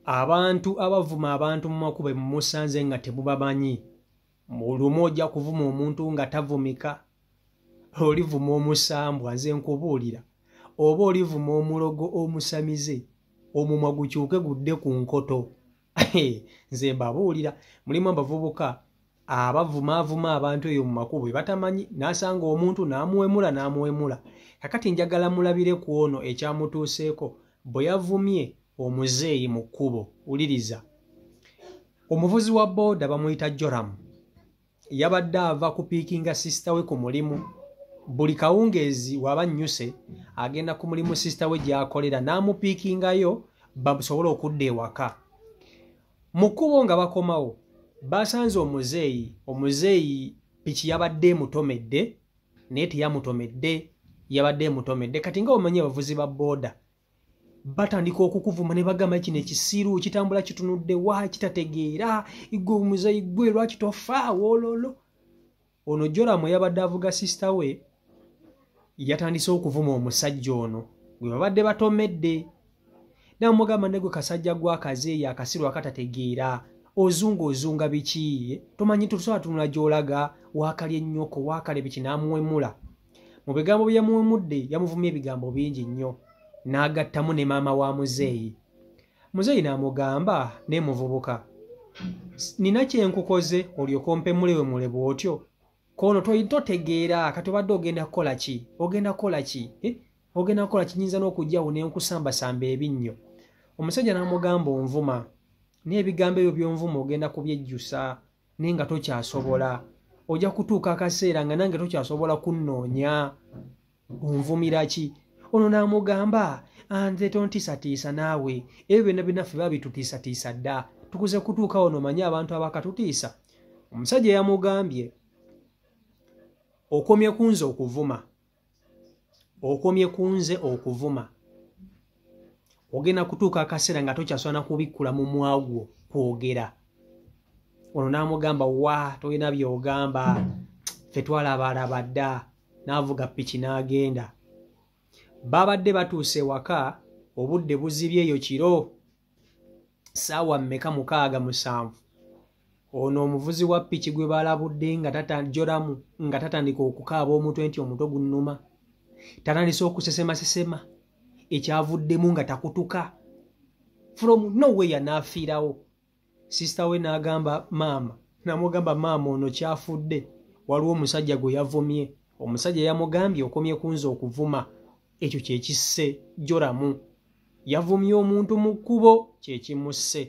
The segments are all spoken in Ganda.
abantu abavuma abantu mu makubo musanze nga tebubamanyi olumu ojja kuvuma omuntu nga tavumika olivuma omusambwa nze nkubuulira oba olivuma omulogo omusamize omumwa gukyuke gudde ku nkoto nze mbabuulira mulimu abavubuka abavuma abantu eyo mu makubo batamanyi nasanga omuntu namuwemula kakati njagala mulabire ku ono ekyamutuuseeko bwe yavumye omuzeeyi mu kkubo uliriza omuvuzi wa booda bamuyita Joram yabadde ava kupiikinga sisita we ku mulimu buli kawungeezi waba nnyuse agenda ku mulimu sisita we gy'akolera n'amupiikingayo basobola okudda ewaka mu kkubo nga bakomawo basanze omuzeeyi piki yabadde emutomedde naye teyamutomedde yabadde emutomedde kati nga omanyi abavuzi ba booda batandika okukuvuma ne bagamba kino ekisiru kitambula kitunudde wa kitategeera igwe omuzeeyi gwe lwaki tofa wololo ono Joramu yabadde avuga sisita we yatandise okuvuma omusajja ono gwe babadde batomedde namugamba ne gwe kasajja gw'akazeeyi akasiru akatategeera ozunga biki tomanyi tusobola tunula gy'olaga waakalya ennyoko waakale biki n'amuwemula mu bigambo bye yamuwemudde yamuvumya ebigambo bingi nnyo n'agattamu ne maama wa muzeeyi n'amugamba ne muvubuka nina kyenkukoze olyoka ompemulewe bw'otyo kono totegeera kati obadde ogenda kukola ki ogenda kukola ki nyinza n'okujjawo ne nkusambasamba ebinnyo omusajja n'amugamba onvuma n'ebigambo ebyo by'onvuma ogenda kubyejjusa naye nga tokyasobola ojja kutuuka akaseera nga nange tokyasobola kunnoonya onvumira ki ono n'amugamba nze tontiisatiisa naawe ebyo byonna binaffe babitutiisatiisa dda tukuze kutuuka ono manye abantu abakatutiisa omusajja yamugambye okomye kunze okuvuma ogenda kutuuka akaseera nga tokyasobola kubikkula mu mwagwo kwogera ono n'amugamba wa tolina by'ogamba ffe twalabalaba dda n'avuga piki n'agenda babadde batuuse ewaka obudde buzibye eyo kiro ssaawa mmeka 67 ono omuvuzi wa piki gwe balabudde nga Joramu nga tatandika okukaaba omutwe nti omutwe gunnuma tatandise okusesemasesema ekyavuddemu nga takutuka from nowhere n'afiirawo sisita we n'agamba n'amugamba maama ono kyafudde waliwo omusajja gwe yavumye omusajja yamugambye okomye kunze okuvuma ekyo kyekisse Joramu yavumye omuntu mu kkubo kyekimusse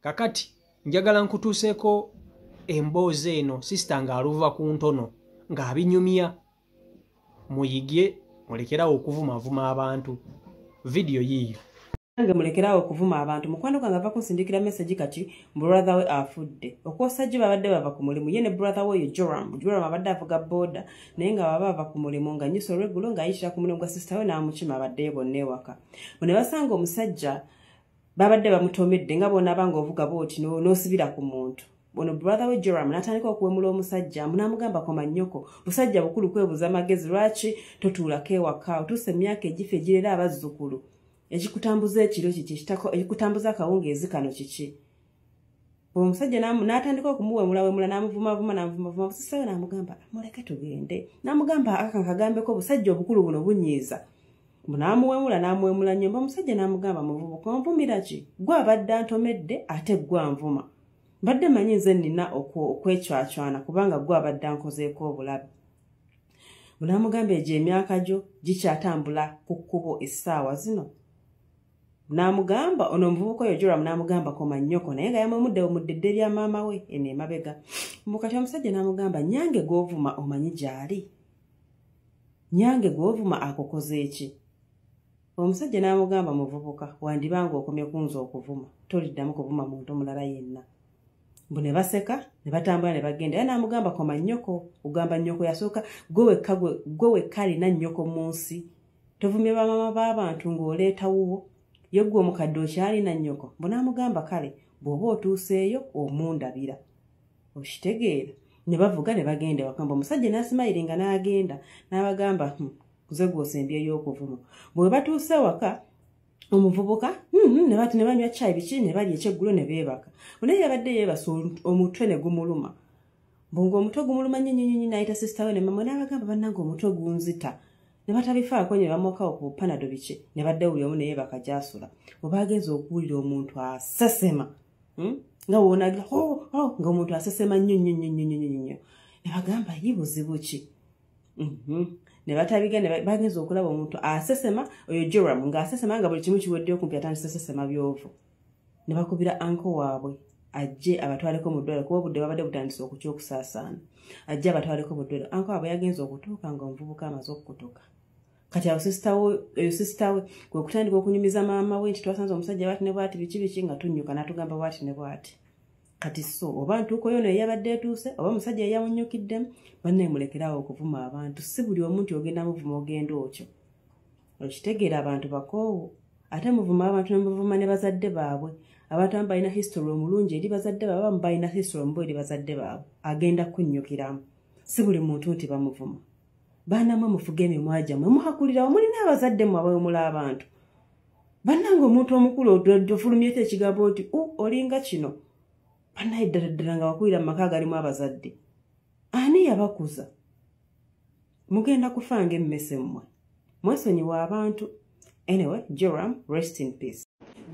kakati njagala nkutuuseeko emboozi eno sisita ng'aluva ku ntono ng'abinyumya muyigye mulekerawo okuvumavuma abantu vidiyo yiyo Nange mulekerawo okuvuma abantu mukwano gwange ava kunsindikira message kati brother we afudde okwosajja babadde bava ku mulimu ye ne brother we Joram abadde avuga booda naye nga bava ku mulimu nga nyiso regulo nga ayishira ku mulimu gwa sister we n'amukima abadde bonna ewaka bwe basanga omusajja babadde bamutomedde nga bona abanga ovuga booti n'osibira ku muntu bono brother we Joram n'atandika okuwemula omusajja n'amugamba koma nnyoko busajja bukulu kwebuza amagezi lwaki totuulako ewaka otuuse emyaka egifa egirera abazzukulu ekikutambuza ekiro kiki ekikutambuza akawungeezi kano kiki omusajja n'atandika okumuwemula n'amuvuma sisawe n'amugamba muleke tugende n'amugamba akankagambeko obusajja obukulu buno bunyiiza n'amuwemula nnyo omusajja n'amugamba muvubuka onvumira ki gwe abadde antomedde ate gwe anvuma mbadde manyi nze nnina okwecwacwana kubanga gwe abadde ankozeeko obulabe n'amugamba egyo emyaka gyo gikyatambula ku kkubo essaawa zino n'amugamba ono omuvubuka oyo Joram n'amugamba koma nnyoko naye nga yamwemudde muddedde lya maama we eno emabega mukati omusajja n'amugamba nyange gw'ovuma omanyi gy'ali nyange gw'ovuma akokoze eki omusajja n'amugamba muvubuka wandibanga okomye kunze okuvuma toliddamu kuvuma muntu mulala yenna mbu ne baseka ne batambula ne bagenda era n'amugamba koma nnyoko ogamba nnyoko yasooka gwe wekka alina nnyoko mu nsi tovumye bamaama b'abantu ng'oleetawo ye gwe omukadde okyalina nnyoko mbu n'amugamba kale bw'oba otuuseeyo omundabira okitegeera ne bavuga ne bagenda wakamba omusajja n'asimayiringa n'agenda n'abagamba nze gw'osembyeyo okuvuma bwe batuuse waka omuvubuka ne bati ne banywa chai biki ne bali ekyeggulo ne beebaka naye yabadde yeebasa omutwe ne gumuluma bongo omutwe gumuluma nnyo n'ayita sister we ne mama n'abagamba bannange omutwe gunzita ne batabifaako ne bamokawo ku panado biki ne badde buli omu ne yeebaka gyasula oba agenza okuwulira omuntu asesema nga woonagira nga omuntu asesema nnyo ne bagamba ye buzibu ki ne batabiga ne bagenza okulaba omuntu asesema oyo Joram ng'asesema nga buli kimu kiweddeyo kumpi atandise sesema byovu ne bakubira anko waabwe ajje abatwaleko mu ddwaliro kuba obudde babadde butandise okutya okusaasaana ajje abatwaleko mu ddwaliro anko waabwe yagenza okutuuka nga omuvubuka amaze okukutuka kati awo sisita we kwe kutandika okunyumiza maama we nti twasanze omusajja bwati ne bwati biki nga tunnyuka n'atugamba bwati ne bwati kati so oba ntuuko yo naye yabadde etuuse oba omusajja yeyawunyukiddemu bannaye mulekerawo okuvuma abantu si buli omuntu ogenda muvuma ogenda okyo okitegeera abantu bakoowu ate muvuma abantu nemuvuma ne bazadde baabwe abantu abamu balina history omulungi eri bazadde baabwe abamu balina history omubi eri bazadde baabwe agenda kunnyukiramu si buli muntu nti bamuvuma baanamwe mufuge emimwa gyammwe muhakulirawo mulina abazadde mwabwe mula abantu bannange omuntu omukulu ofulumyeko ekigambo nti olinga kino bannaye ddala nga wakulira mu maka galimu abazadde ani yabakuza mugenda kufanga emmese mmwe mwesonyiwa abantu anyway Joram rest in peace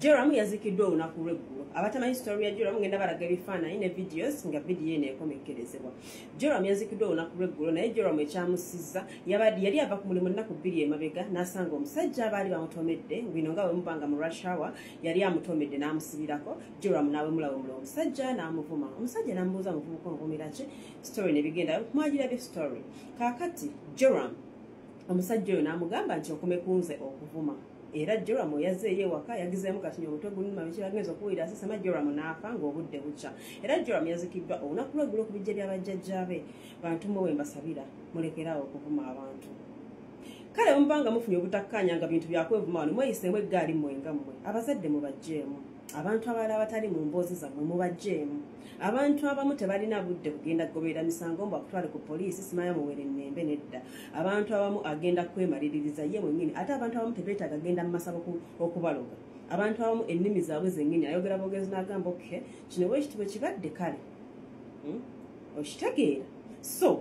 Joram yazikiddwa olunaku lw'eggulo abatamanyi story ya Joram ngenda balaga ebifaananyi ne videos nga video eno ekomekerezebwa Joram yazikiddwa olunaku lw'eggulo naye Joram ekyamusizza yali ava ku mulimu ennaku 2 emabega n'asanga omusajja abaali bamutomedde bino nga wemubanga mu rush hour yali amutomedde n'amusibirako Joram n'awemulawemula omusajja n'amuvuma omusajja n'amubuuza muvubuka onvumira ki story ne bigenda mwagirabye story kaakati Joram omusajja oyo n'amugamba nti okumekunze okuvuma era Joram yazzeeyo ewaka yagizeemu kati omutwe gunuma biki bagenza okuwulira asesema Joram n'afa ng'obudde bukya era Joram yazikiddwa olunaku lw'eggulo ku bijja by'abajjajjaabe bantu mwe mbasabira mulekerawo okuvuma abantu kale mubanga mufunye obutakkaanya nga bintu byakwevuma wano mweyiseemu eggaali mwenga mmwe abazadde mubajjeemu abantu abalala abatali mu mboozi zammwe mubajjeemu abantu abamu tebalina budde kugenda kugoberera misango mbu akutwale ku poliisi simanya muwere nnembe nedda abantu abamu agenda kwemaliririza ye mwennyini ate abantu abamu tebeetaaga agenda mu masabo okubaloga abantu abamu ennimi zaabwe zennyini ayogera bogezi n'agamba oke kino bwekitibwe kibadde kale okitegeera so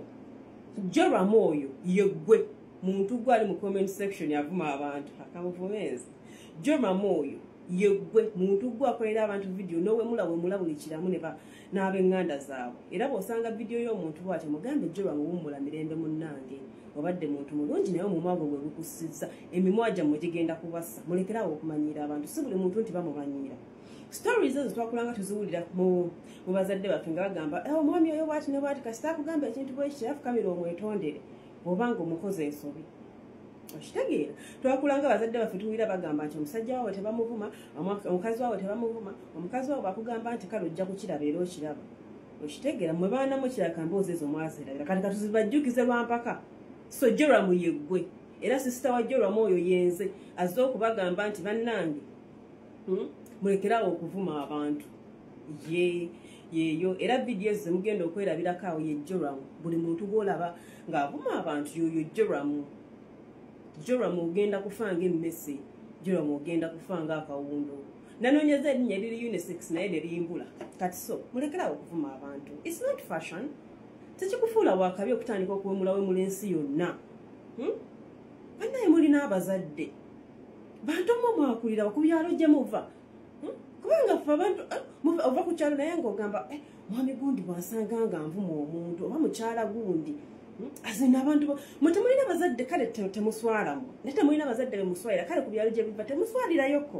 Joram oyo yeggwe muntu gwali mu comment section yavuma abantu akamuvumeezi Joram oyo yeggwe muntu gwakolera abantu video nowe mula buli kiramu n'abenganda zaabwe era bw'osanga video y'omuntu bw'atyo mugambe Joram wummula mirembe munnange obadde muntu mulungi naye omumwa gwe gukusizza emimwa gyammwe gigenda kubassa mulekerawo okumanyira abantu si buli muntu nti bamumanyiira stories ezo twakulanga tuziwulira mu bazadde baffe nga bagamba omwami oyo bwati ne bwati kasita akugamba ekintu bwekiti afukamira omwetondere obanga omukozi ensobi okitegeera twakulanga abazadde baffe tuwulira bagamba nti omusajja waabwe tebamuvuma omukazi waabwe tebamuvuma omukazi waabwe bakugamba nti kale ojja kukiraba era okiraba okitegeera mwe baana mukiraka mboozi ezo mwazirabira kati katuzibajjukize lwampaka so Joram yeggwe era sisita wa Joram oyo yenze azze okubagamba nti bannange mulekerawo okuvuma abantu yeyo era video ze mugenda okwerabirako awo ye Joram buli muntu gwolaba ng'avuma abantu yoyo Joram ogenda kufanga emmese Joram ogenda kufanga akawundo nanoonyeza erinnya eriri unisex naye ne liyimbula kati so mulekerawo okuvuma abantu it's not fashion tekikufuula wakabi okutandika okuwemulawemula ensi yonna bannaye mulina abazadde bantu mwe mwakulira ku byalo gye muva kubanga ffe abantu ova ku kyalo naye ng'ogamba mwami gundi bw'asanga nga nvuma omuntu oba mukyala gundi azina abantu mutemulina abazadde kale temuswalamu ne temulina abazadde bemuswalira kale ku byalo gye biva temuswalirayoko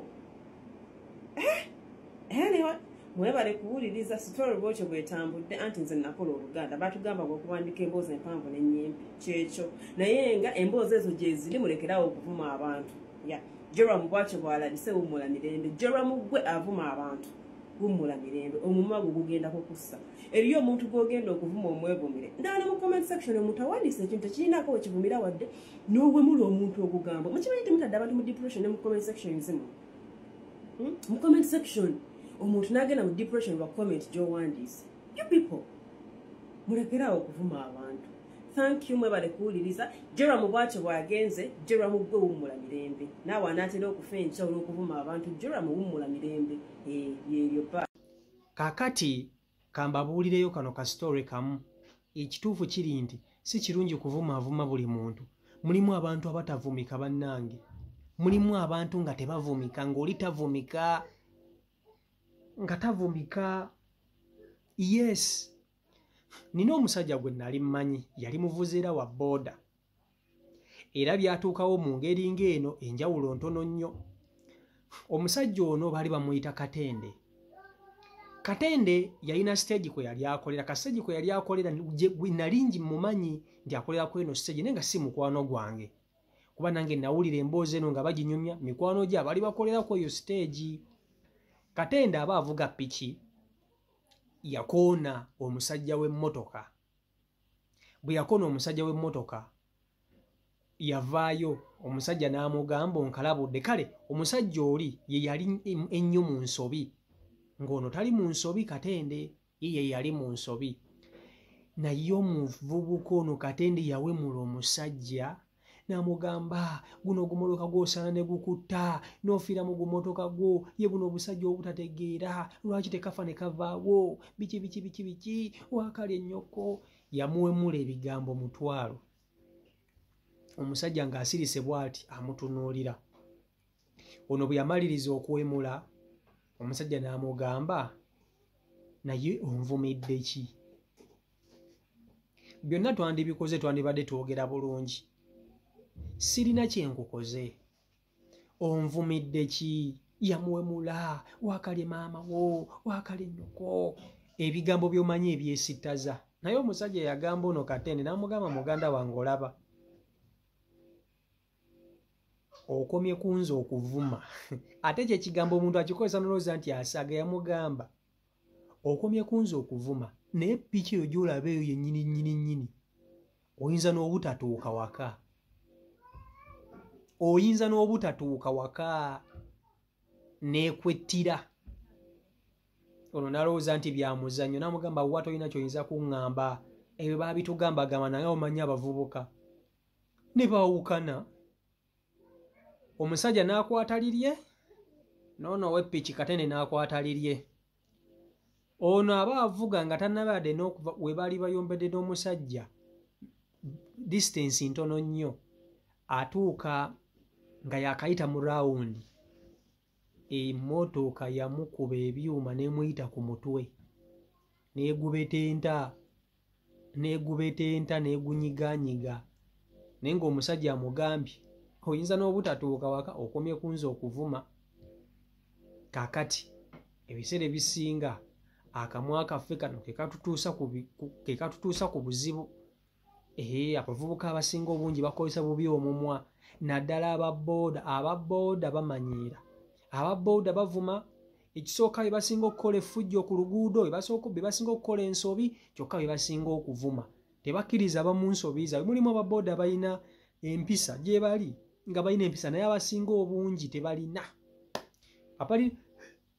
anyway mwebale kuwuliriza story bwotyo bwetambudde anti nze nakola oluganda batugamba okuwandika emboozi empanvu n'ennyimpi kyekyo naye nga emboozi ezo gye ziri mulekerawo okuvuma abantu Joram bwatyo bw'alabise wummula mirembe Joram gwe avuma abantu wummula mirembe omumwa gwe gugenda kukussa eriyo omuntu gw'ogenda okuvuma omwevumire ndala mu comment section omuntu awandiisa ekintu tekirinako wekivumira wadde n'owemula omuntu ogugamba mukimanyi temutadde abantu mu depression ne mu comment section zimu mu comment section omuntu n'agenda mu depression lwa comment gy'owandiise you people mulekerawo okuvuma abantu thank you mwebale kuwuliriza. Joram bw'atyo bw'agenze, Joram gwe wummula mirembe. Naawe anaatera okufa enkya olw'okuvuma abantu, Joram wummula mirembe. Yeeryo pa. Kaakati kambabuulireyo kano ka story kamu. Ekituufu kiri nti si kirungi kuvumaavuma buli muntu. Mulimu abantu abatavumika bannange. Mulimu abantu nga tebavumika, ng'oli tavumika. Nga tavumika. Yes. Nina omusajja gwe nali mmanyi, yali muvuzeera wa booda. Era byatuukawo mu ngeri ng'eno enjawulo ntono nnyo. Omusajja ono baali bamuyita Katende. Katende yalina stage kwe yali akolera. Kastage kwe yali akolera nalingi mumanyi nti akolera kweno stage nenga si mukwano gwange. Kuba nange nawulira emboozi eno nga baginyumya mikwano gye abali bakolera ku eyo stage. Katende aba avuga piki yakoona omusajja w'emmotoka. Bwe yakoona omusajja w'emmotoka yavaayo omusajja n'amugamba onkalabudde. Kale omusajja oli ye yali ennyo mu nsobi. Ng'ono tali mu nsobi Katende, ye yali mu nsobi. Naye omuvubuka ono Katende yawemula omusajja n'amugamba guno ogumotoka gw'osaana ne gukutta n'ofiira mu gumotoka gwo ye buno obusajja obutategeera lwaki tekafa ne kavaawo biki wakali ennyoko. Yamuwemula ebigambo mutwalo. Omusajja ng'asirise bw'ati amutunuulira. Ono bwe yamaliriza okuwemula omusajja n'amugamba naye onvumidde ki? Byonna twandibikoze, twandibadde twogera bulungi. Sirina kye nkukoze. Onvumidde ki? Yamuwemula wakali maama wo, wakali nnyoko. Ebigambo by'omanyi ebyesittaza. Naye omusajja yagamba ono Katende n'amugamba muganda wange olaba. Okomye kunza okuvuma. Ate kye kigambo omuntu akikozesa n'olowooza nti asaga. Yamugamba okomye kunza okuvuma naye piki eyo gy'olaba eyo yennyini oyinza n'obutatuuka waka. Oyinza n'obutatuuka waka n'ekwettira. Ono n'alowooza nti byamuzannyo n'amugamba wa tolina ky'oyinza kuŋŋamba. Ebyo baabitugambagamba naye omanyi abavubuka ne baawukana. Omusajja n'akwata lirye, n'ono ow'eppiki Katende n'akwata lirye. Ono aba avuga nga tannabadde n'okuva we baali bayombedde n'omusajja distance ntono nnyo. Atuuka nga yakayita mu raawundi. Emmotoka yamukuba ebyuma n'emuyita ku mutwe. N'egubetenta n'egunyiganyiga. Naye ng'omusajja amugambye oyinza n'obutatuuka waka okomye kunza okuvuma. Kaakati ebiseera ebisinga akamwa kaffe kano ke katutuusa ku buzibu. Abavubuka abasinga obungi bakozesa bubi omumwa. Naddala ababooda bamanyiira. Ababooda bavuma. Ekisooka bye basinga okukola effujjo ku luguudo, bye basinga okukola ensobi, kyokka bye basinga okuvuma. Tebakkiriza abamu nsobi zaabwe. Mulimu ababooda balina empisa gye bali nga balina empisa naye abasinga obungi tebalina.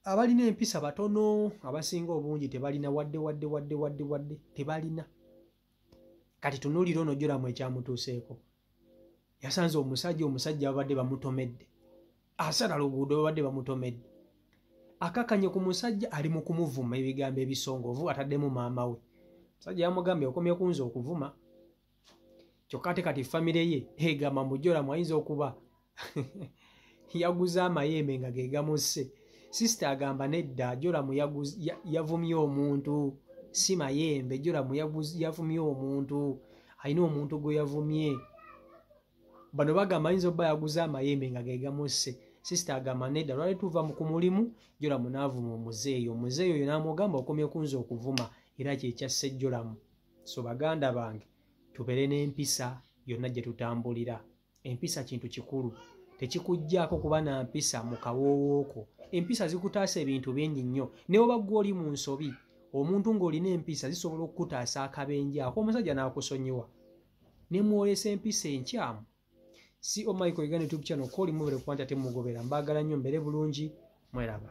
Abalina empisa batono, abasinga obungi tebalina wadde tebalina. Kati tunuulira ono Joram ekyamutuuseeko. Yasanze omusajja babadde bamutomedde. Asala luguudo babadde bamutomedde. Akakanye ku musajja ali mu kumuvuma ebigambo ebisongovu ataddemu maama we. Musajja yamugambye okomye kunza okuvuma. Kyokka ate kati famire ye egamba mu Joram ayinza okuba yaguza amayembe nga ge gamusse. Sister agamba nedda Joram yavumye omuntu si mayembe. Joram yavumye omuntu. Alina omuntu gwe yavumye. Bano bagamba ayinza obba yaguza amayembe nga ge gamusse. Sister agamba nedda lwali tuva ku mulimu Joram n'avuma omuzeeyo. Omuzeeyo oyo n'amugamba okomye kunza okuvuma era kyekyasse Joram. So baganda bange tubeere n'empisa yonna gye tutambulira. Empisa kintu kikulu. Tekikuggyako kuba na mpisa mu kawoowooko. Empisa zikutaasa ebintu bingi nnyo. Ne bw'oba ggwe oli mu nsobi, omuntu ng'olina empisa zisobola okukutaasa akabenje ako omusajja n'akusonyiwa. Ne mwolesa empisa enkyamu. Si Michael Uganda YouTube channel koli mubere kwanta temugobera. Mbagala nnyo mbere bulungi. Mweraba.